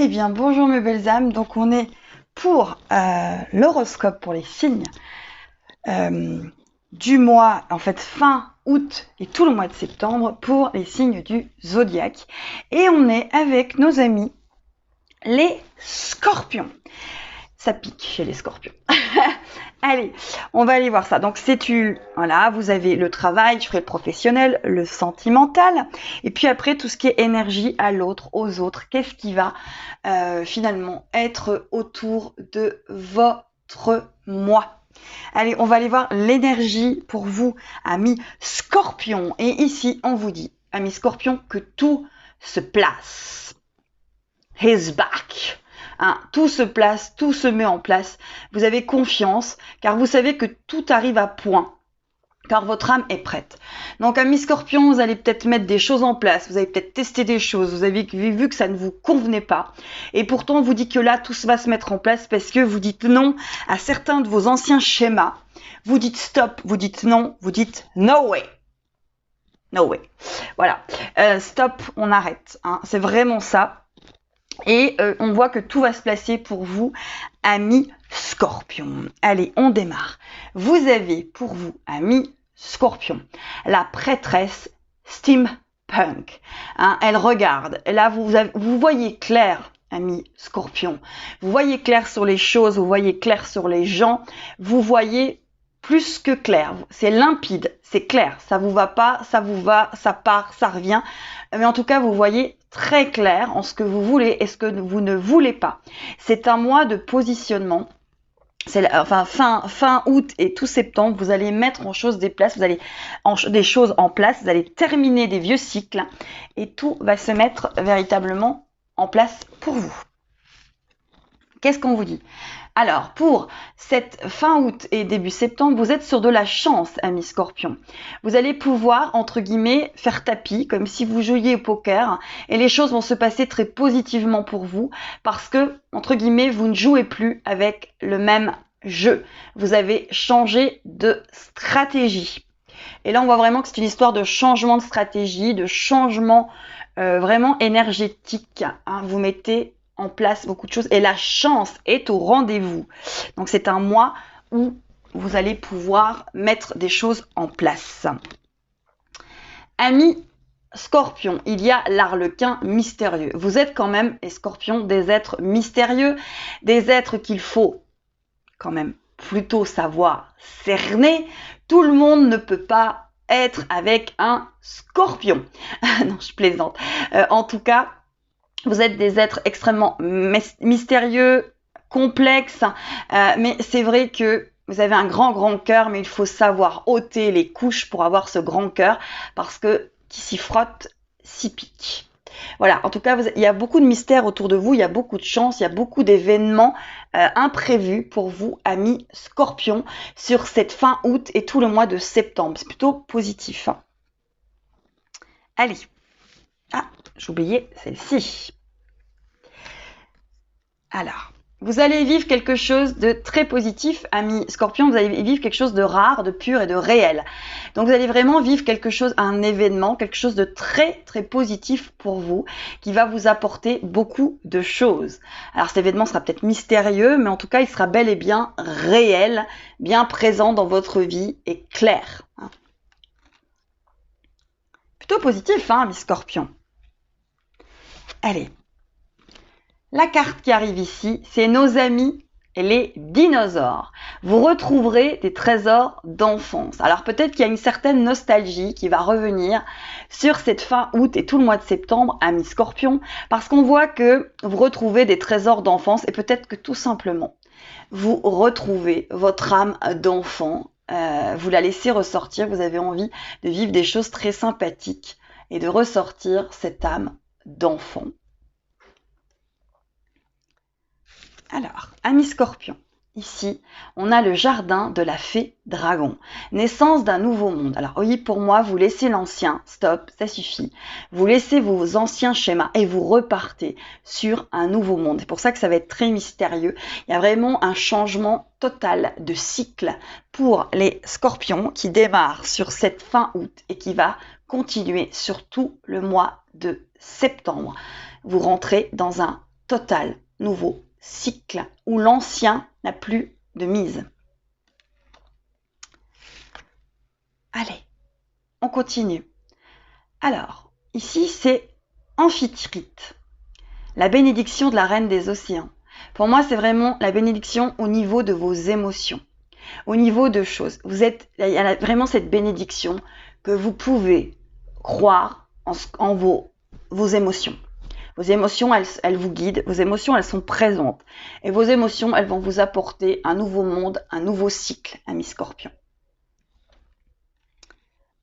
Eh bien, bonjour mes belles âmes. Donc, on est pour l'horoscope pour les signes du mois, en fait, fin août et tout le mois de septembre pour les signes du zodiaque. Et on est avec nos amis, les scorpions. Ça pique chez les scorpions. Allez, on va aller voir ça. Donc, voilà, vous avez le travail, je ferai le professionnel, le sentimental, et puis après, tout ce qui est énergie à l'autre, aux autres. Qu'est-ce qui va finalement être autour de votre moi? Allez, on va aller voir l'énergie pour vous, amis scorpions. Et ici, on vous dit, amis scorpions, que tout se place. He's back. Tout se place, tout se met en place. Vous avez confiance, car vous savez que tout arrive à point, car votre âme est prête. Donc, amis scorpions, vous allez peut-être mettre des choses en place, vous allez peut-être tester des choses, vous avez vu que ça ne vous convenait pas. Et pourtant, on vous dit que là, tout va se mettre en place parce que vous dites non à certains de vos anciens schémas. Vous dites stop, vous dites non, vous dites no way. No way. Voilà. Stop, on arrête. C'est vraiment ça. Et on voit que tout va se placer pour vous, amis scorpions. Allez, on démarre. Vous avez pour vous, amis scorpions, la prêtresse steampunk. Elle regarde. Et là, vous voyez clair, amis scorpions. Vous voyez clair sur les choses, vous voyez clair sur les gens. Vous voyez plus que clair. C'est limpide, c'est clair. Ça vous va pas, ça vous va, ça part, ça revient. Mais en tout cas, vous voyez très clair en ce que vous voulez et ce que vous ne voulez pas. C'est un mois de positionnement. C'est fin août et tout septembre, vous allez mettre en choses des choses en place, vous allez terminer des vieux cycles et tout va se mettre véritablement en place pour vous. Qu'est-ce qu'on vous dit ? Alors, pour cette fin août et début septembre, vous êtes sur de la chance, amis scorpions. Vous allez pouvoir, entre guillemets, faire tapis, comme si vous jouiez au poker, et les choses vont se passer très positivement pour vous, parce que, entre guillemets, vous ne jouez plus avec le même jeu. Vous avez changé de stratégie. Et là, on voit vraiment que c'est une histoire de changement de stratégie, de changement vraiment énergétique. Vous mettez en place beaucoup de choses et la chance est au rendez-vous. Donc c'est un mois où vous allez pouvoir mettre des choses en place. Amis scorpions, il y a l'arlequin mystérieux. Vous êtes quand même, les scorpions, des êtres mystérieux, des êtres qu'il faut quand même plutôt savoir cerner. Tout le monde ne peut pas être avec un scorpion. Non, je plaisante. En tout cas, vous êtes des êtres extrêmement mystérieux, complexes, mais c'est vrai que vous avez un grand cœur, mais il faut savoir ôter les couches pour avoir ce grand cœur, parce que qui s'y frotte, s'y pique. Voilà, en tout cas, il y a beaucoup de mystères autour de vous, il y a beaucoup de chance, il y a beaucoup d'événements imprévus pour vous, amis scorpions, sur cette fin août et tout le mois de septembre. C'est plutôt positif. Allez. J'oubliais celle-ci. Alors, vous allez vivre quelque chose de très positif, amis scorpions, vous allez vivre quelque chose de rare, de pur et de réel. Donc vous allez vraiment vivre quelque chose, un événement, quelque chose de très positif pour vous, qui va vous apporter beaucoup de choses. Alors cet événement sera peut-être mystérieux, mais en tout cas il sera bel et bien réel, bien présent dans votre vie et clair. Plutôt positif, amis scorpions. Allez. La carte qui arrive ici, c'est nos amis les dinosaures. Vous retrouverez des trésors d'enfance. Alors peut-être qu'il y a une certaine nostalgie qui va revenir sur cette fin août et tout le mois de septembre, amis scorpions, parce qu'on voit que vous retrouvez des trésors d'enfance et peut-être que tout simplement, vous retrouvez votre âme d'enfant, vous la laissez ressortir, vous avez envie de vivre des choses très sympathiques et de ressortir cette âme d'enfant. Alors, amis scorpions, ici, on a le jardin de la fée dragon, naissance d'un nouveau monde. Alors oui, pour moi, vous laissez l'ancien, stop, ça suffit. Vous laissez vos anciens schémas et vous repartez sur un nouveau monde. C'est pour ça que ça va être très mystérieux. Il y a vraiment un changement total de cycle pour les scorpions qui démarre sur cette fin août et qui va continuer sur tout le mois de septembre. Vous rentrez dans un total nouveau cycle où l'ancien n'a plus de mise. Allez, on continue. Alors, ici, c'est Amphitrite, la bénédiction de la reine des océans. Pour moi, c'est vraiment la bénédiction au niveau de vos émotions, au niveau de choses. Il y a vraiment cette bénédiction que vous pouvez croire en vos émotions. Vos émotions, elles vous guident. Vos émotions, elles sont présentes. Et vos émotions, elles vont vous apporter un nouveau monde, un nouveau cycle, amis Scorpion.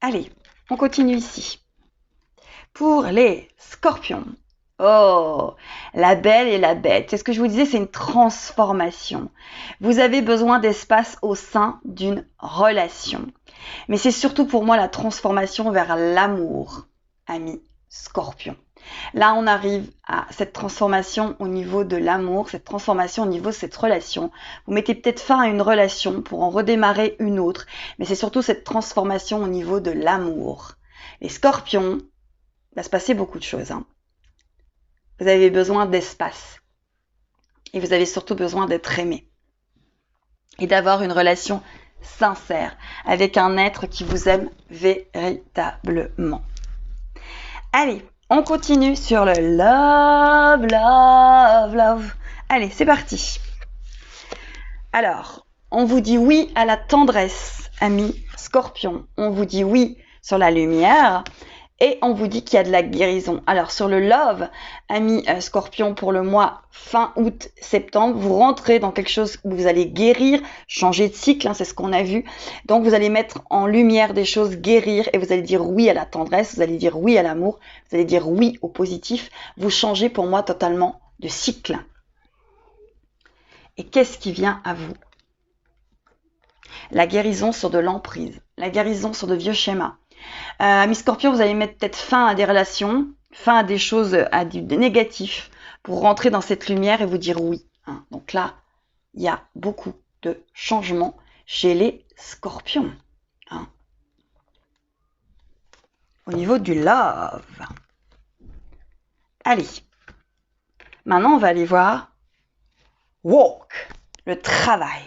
Allez, on continue ici. Pour les Scorpions. Oh, la belle et la bête. C'est ce que je vous disais, c'est une transformation. Vous avez besoin d'espace au sein d'une relation. Mais c'est surtout pour moi la transformation vers l'amour, amis Scorpion. Là, on arrive à cette transformation au niveau de l'amour, cette transformation au niveau de cette relation. Vous mettez peut-être fin à une relation pour en redémarrer une autre, mais c'est surtout cette transformation au niveau de l'amour. Les Scorpions, il va se passer beaucoup de choses. Vous avez besoin d'espace et vous avez surtout besoin d'être aimé et d'avoir une relation sincère avec un être qui vous aime véritablement. Allez, on continue sur le love, love, love. Allez, c'est parti. Alors, on vous dit oui à la tendresse, amis Scorpion. On vous dit oui sur la lumière et on vous dit qu'il y a de la guérison. Alors, sur le love, amis Scorpion, pour le mois fin août, septembre, vous rentrez dans quelque chose où vous allez guérir, changer de cycle, c'est ce qu'on a vu. Donc, vous allez mettre en lumière des choses, guérir, et vous allez dire oui à la tendresse, vous allez dire oui à l'amour, vous allez dire oui au positif. Vous changez pour moi totalement de cycle. Et qu'est-ce qui vient à vous? La guérison sur de l'emprise, la guérison sur de vieux schémas. Amis Scorpion, vous allez mettre peut-être fin à des relations, fin à des choses, à du négatif, pour rentrer dans cette lumière et vous dire oui. Donc là, il y a beaucoup de changements chez les Scorpions. Au niveau du love. Allez. Maintenant, on va aller voir Walk, le travail.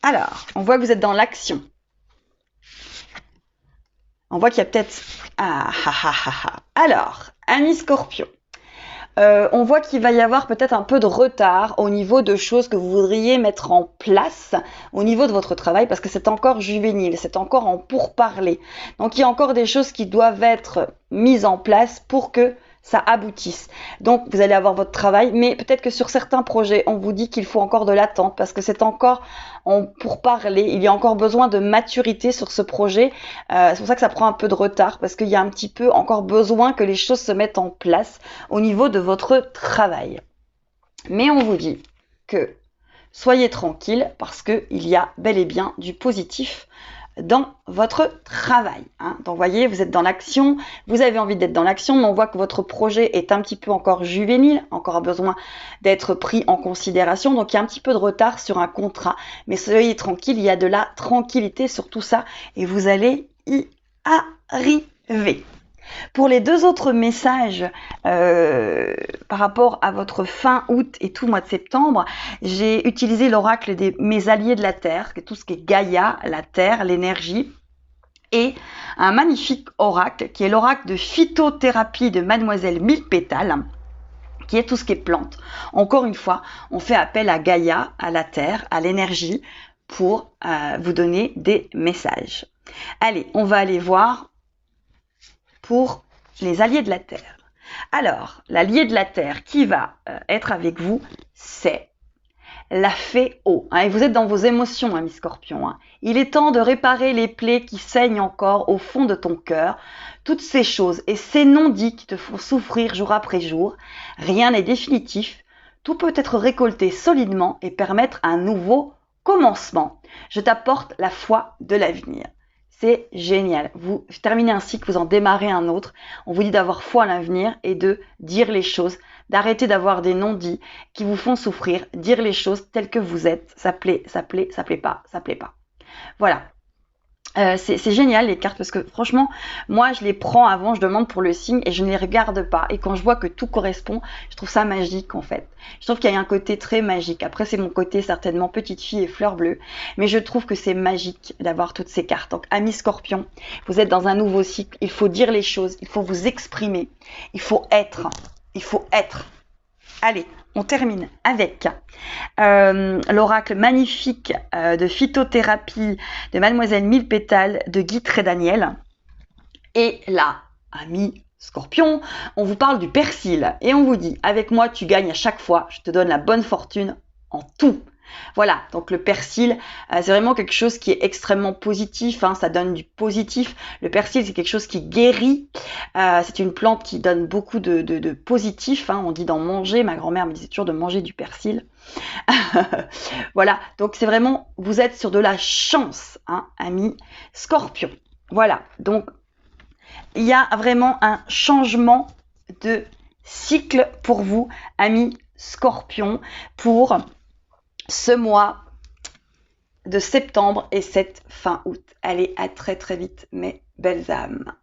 Alors, on voit que vous êtes dans l'action. On voit qu'il y a peut-être... Alors, amis Scorpion, on voit qu'il va y avoir peut-être un peu de retard au niveau de choses que vous voudriez mettre en place au niveau de votre travail parce que c'est encore juvénile, c'est encore en pourparlers. Donc, il y a encore des choses qui doivent être mises en place pour que ça aboutisse. Donc, vous allez avoir votre travail, mais peut-être que sur certains projets, on vous dit qu'il faut encore de l'attente parce que c'est encore pour parler. Il y a encore besoin de maturité sur ce projet. C'est pour ça que ça prend un peu de retard parce qu'il y a un petit peu encore besoin que les choses se mettent en place au niveau de votre travail. Mais on vous dit que soyez tranquille parce qu'il y a bel et bien du positif dans votre travail. Donc, voyez, vous êtes dans l'action, vous avez envie d'être dans l'action, mais on voit que votre projet est un petit peu encore juvénile, encore besoin d'être pris en considération. Donc, il y a un petit peu de retard sur un contrat. Mais soyez tranquille, il y a de la tranquillité sur tout ça et vous allez y arriver. Pour les deux autres messages par rapport à votre fin août et tout le mois de septembre, j'ai utilisé l'oracle de mes alliés de la Terre, tout ce qui est Gaïa, la Terre, l'énergie, et un magnifique oracle qui est l'oracle de phytothérapie de Mademoiselle Mille Pétales, qui est tout ce qui est plante. Encore une fois, on fait appel à Gaïa, à la Terre, à l'énergie pour vous donner des messages. Allez, on va aller voir pour les alliés de la Terre. Alors, l'allié de la Terre qui va être avec vous, c'est la fée eau. Et vous êtes dans vos émotions, amis Scorpions. Il est temps de réparer les plaies qui saignent encore au fond de ton cœur. Toutes ces choses et ces non-dits qui te font souffrir jour après jour. Rien n'est définitif. Tout peut être récolté solidement et permettre un nouveau commencement. Je t'apporte la foi de l'avenir. C'est génial. Vous terminez un cycle, vous en démarrez un autre. On vous dit d'avoir foi à l'avenir et de dire les choses, d'arrêter d'avoir des non-dits qui vous font souffrir, dire les choses telles que vous êtes. Ça plaît pas, ça plaît pas. Voilà. C'est génial les cartes parce que franchement, moi je les prends avant, je demande pour le signe et je ne les regarde pas. Et quand je vois que tout correspond, je trouve ça magique en fait. Je trouve qu'il y a un côté très magique. Après c'est mon côté certainement petite fille et fleur bleue, mais je trouve que c'est magique d'avoir toutes ces cartes. Donc amis Scorpion, vous êtes dans un nouveau cycle, il faut dire les choses, il faut vous exprimer, il faut être, il faut être. Allez, on termine avec l'oracle magnifique de phytothérapie de Mademoiselle Mille Pétales de Guy Trédaniel. Et là, ami Scorpion, on vous parle du persil et on vous dit, avec moi tu gagnes à chaque fois, je te donne la bonne fortune en tout. Voilà, donc le persil, c'est vraiment quelque chose qui est extrêmement positif, hein, ça donne du positif. Le persil, c'est quelque chose qui guérit, c'est une plante qui donne beaucoup de positif, hein, on dit d'en manger, ma grand-mère me disait toujours de manger du persil. Voilà, donc c'est vraiment, vous êtes sur de la chance, hein, ami Scorpion. Voilà, donc il y a vraiment un changement de cycle pour vous, ami Scorpion, pour ce mois de septembre et cette fin août. Allez, à très très vite, mes belles âmes.